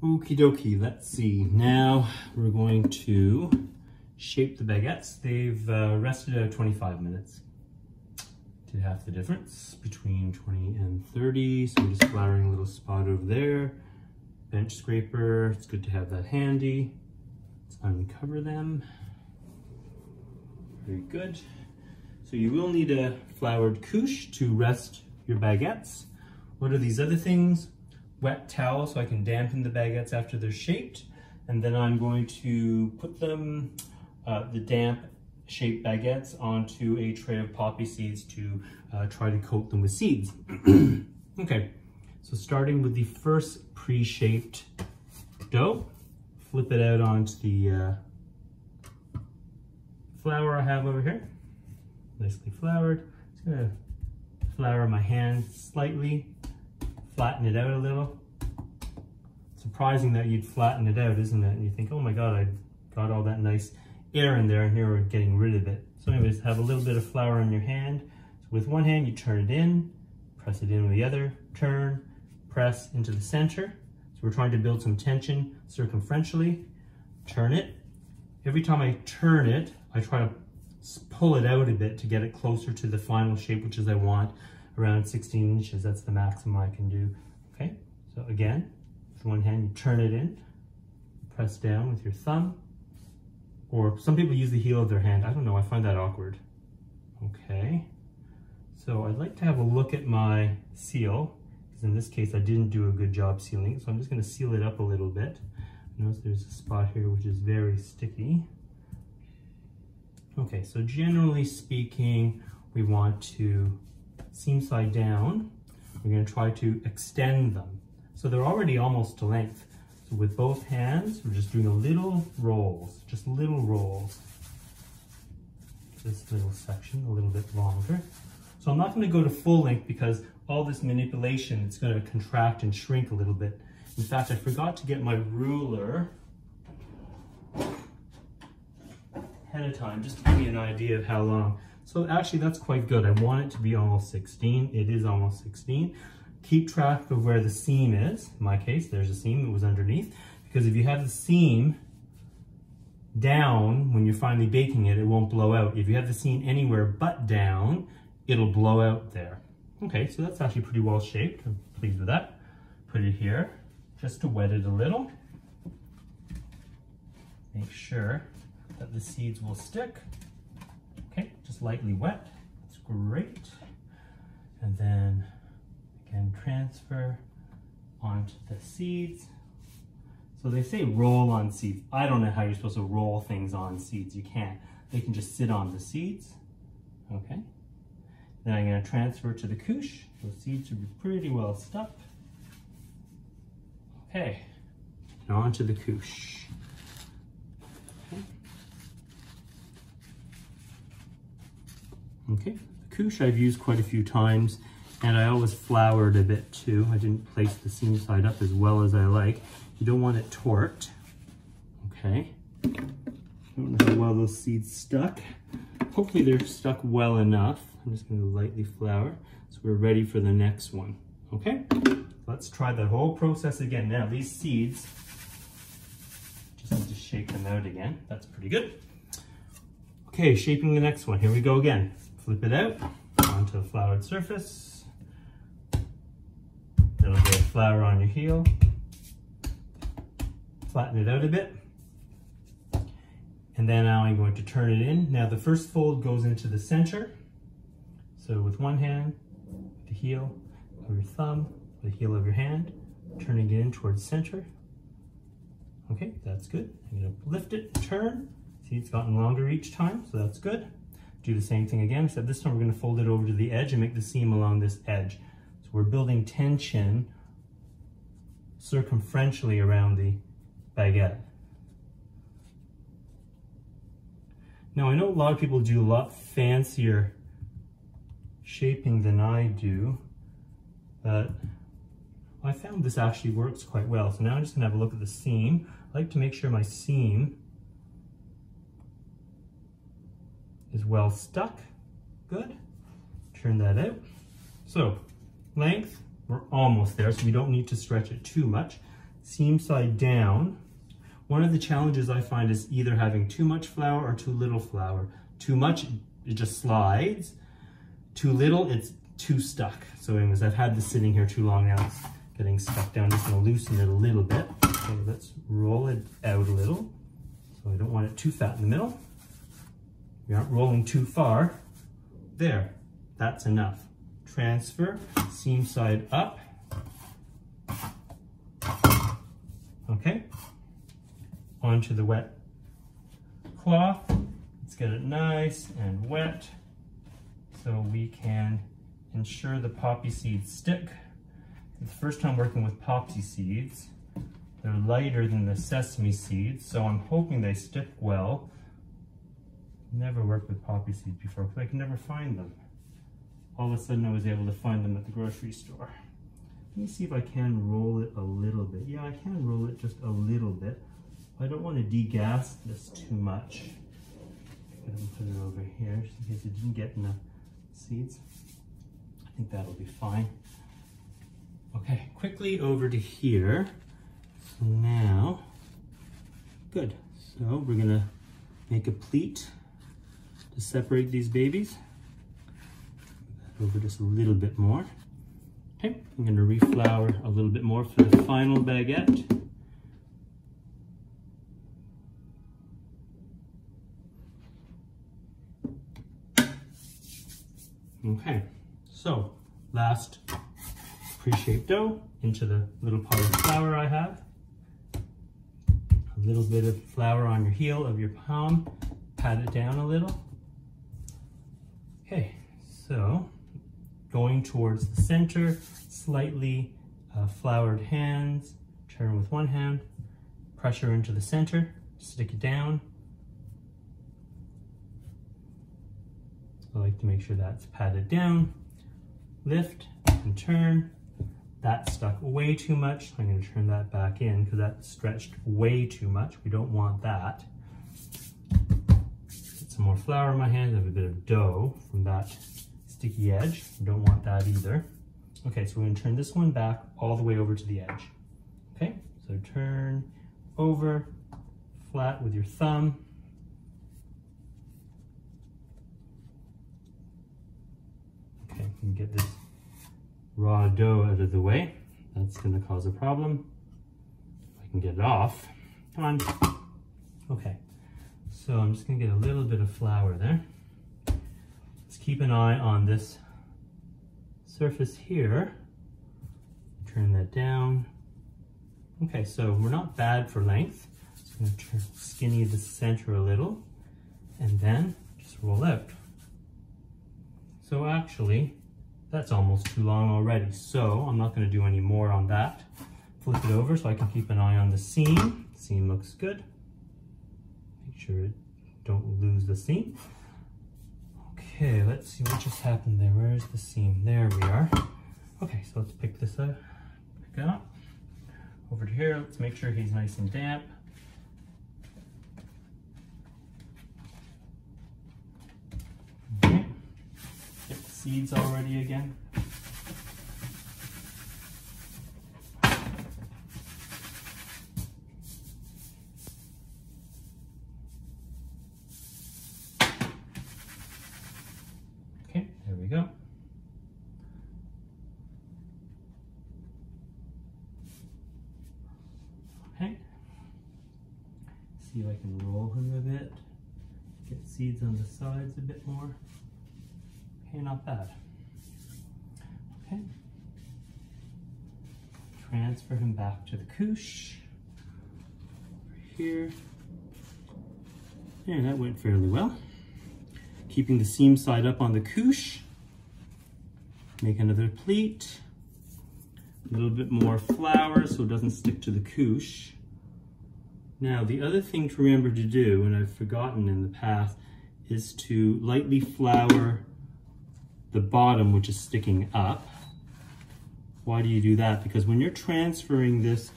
Okie dokie, let's see. Now we're going to shape the baguettes. They've rested out 25 minutes. To half the difference between 20 and 30. So we're just flouring a little spot over there. Bench scraper, it's good to have that handy. Let's uncover them. Very good. So you will need a floured couche to rest your baguettes. What are these other things? Wet towel so I can dampen the baguettes after they're shaped. And then I'm going to put them, the damp shaped baguettes onto a tray of poppy seeds to try to coat them with seeds. Okay, so starting with the first pre-shaped dough, flip it out onto the flour I have over here. Nicely floured. Just gonna flour my hand slightly, flatten it out a little. Surprising that you'd flatten it out, isn't it? And you think, oh my God, I got all that nice air in there, and here we're getting rid of it. So anyways, have a little bit of flour in your hand. So with one hand, you turn it in, press it in with the other, turn, press into the center. So we're trying to build some tension circumferentially. Turn it. Every time I turn it, I try to pull it out a bit to get it closer to the final shape, which is I want around 16 inches. That's the maximum I can do. Okay, so again, with one hand, you turn it in, press down with your thumb, or some people use the heel of their hand. I don't know, I find that awkward. Okay, so I'd like to have a look at my seal, because in this case I didn't do a good job sealing it, so I'm just going to seal it up a little bit. Notice there's a spot here which is very sticky. Okay, so generally speaking, we want to seam side down. We're going to try to extend them. So they're already almost to length. So with both hands, we're just doing a little rolls, just little rolls. This little section a little bit longer. So I'm not going to go to full length because all this manipulation, it's going to contract and shrink a little bit. In fact, I forgot to get my ruler ahead of time, just to give you an idea of how long. So actually that's quite good. I want it to be almost 16. It is almost 16. Keep track of where the seam is. In my case, there's a seam that was underneath, because if you have the seam down when you're finally baking it, it won't blow out. If you have the seam anywhere but down, it'll blow out there. Okay, so that's actually pretty well shaped. I'm pleased with that. Put it here just to wet it a little. Make sure that the seeds will stick. Okay, just lightly wet. That's great. And then again, transfer onto the seeds. So they say roll on seeds. I don't know how you're supposed to roll things on seeds. You can't. They can just sit on the seeds. Okay. Then I'm going to transfer to the couche. Those seeds should be pretty well stuck. Okay. And onto the couche. Okay, the couche I've used quite a few times, and I always floured a bit too. I didn't place the seam side up as well as I like. You don't want it torqued. Okay. I don't know how well those seeds stuck. Hopefully they're stuck well enough. I'm just going to lightly flour, so we're ready for the next one. Okay, let's try that whole process again. Now these seeds, just need to shake them out again. That's pretty good. Okay, shaping the next one. Here we go again. Flip it out onto the floured surface. Then I'll get flour on your heel. Flatten it out a bit. And then now I'm going to turn it in. Now the first fold goes into the center. So with one hand, the heel of your thumb, the heel of your hand, turning it in towards center. Okay, that's good. I'm going to lift it, turn. See, it's gotten longer each time, so that's good. Do the same thing again, except this time we're going to fold it over to the edge and make the seam along this edge. So we're building tension circumferentially around the baguette. Now I know a lot of people do a lot fancier shaping than I do, but I found this actually works quite well. So now I'm just going to have a look at the seam. I like to make sure my seam is well stuck. Good. Turn that out. So length, we're almost there, so we don't need to stretch it too much. seam side down. One of the challenges I find is either having too much flour or too little flour. Too much, it just slides. Too little, it's too stuck. So anyways, I've had this sitting here too long now. It's getting stuck down. Just gonna loosen it a little bit. So let's roll it out a little. So I don't want it too fat in the middle. We aren't rolling too far. There, that's enough. Transfer, seam side up. Okay, onto the wet cloth. Let's get it nice and wet so we can ensure the poppy seeds stick. The first time working with poppy seeds, they're lighter than the sesame seeds, so I'm hoping they stick well. Never worked with poppy seeds before because I could never find them. All of a sudden I was able to find them at the grocery store. Let me see if I can roll it a little bit. Yeah, I can roll it just a little bit. I don't want to degas this too much. I'm going to put it over here just in case it didn't get enough seeds. I think that'll be fine. Okay, quickly over to here. So now, good. So we're going to make a pleat to separate these babies. Over just a little bit more. Okay, I'm going to reflour a little bit more for the final baguette. Okay, so last pre-shaped dough into the little pot of flour I have. A little bit of flour on your heel of your palm. Pat it down a little. Okay, so going towards the center, slightly floured hands, turn with one hand, pressure into the center, stick it down. I like to make sure that's patted down, lift and turn. That stuck way too much. I'm going to turn that back in because that stretched way too much. We don't want that. Get some more flour in my hands. I have a bit of dough from that sticky edge. We don't want that either. Okay, so we're going to turn this one back all the way over to the edge. Okay, so turn over, flat with your thumb. Okay, you can get this raw dough out of the way. That's going to cause a problem. If I can get it off. Come on. Okay, so I'm just going to get a little bit of flour there. Let's keep an eye on this surface here. Turn that down. Okay, so we're not bad for length. Just going to skinny the center a little and then just roll out. So actually, that's almost too long already, so I'm not going to do any more on that. Flip it over so I can keep an eye on the seam. Seam looks good. Make sure it don't lose the seam. Okay, let's see what just happened there. Where's the seam? There we are. Okay, so let's pick this up. Pick it up. Over to here, let's make sure he's nice and damp. Okay. Get the seeds already again. Okay, there we go. Okay. See if I can roll him a bit. Get seeds on the sides a bit more. Okay, not bad. Okay. Transfer him back to the couche. Over here. Yeah, that went fairly well. Keeping the seam side up on the couche. Make another pleat. A little bit more flour so it doesn't stick to the couche. Now, the other thing to remember to do, and I've forgotten in the past, is to lightly flour the bottom, which is sticking up. Why do you do that? Because when you're transferring this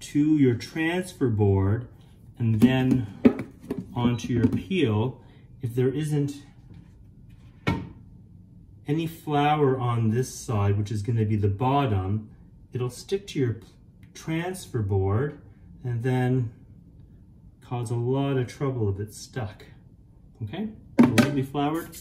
to your transfer board and then onto your peel, if there isn't any flour on this side, which is going to be the bottom, it'll stick to your transfer board and then cause a lot of trouble if it's stuck. Okay, lightly floured.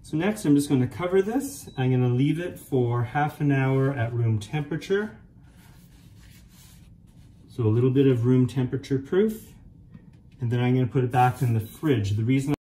So next I'm just going to cover this. I'm going to leave it for half an hour at room temperature. So a little bit of room temperature proof. And then I'm going to put it back in the fridge. The reason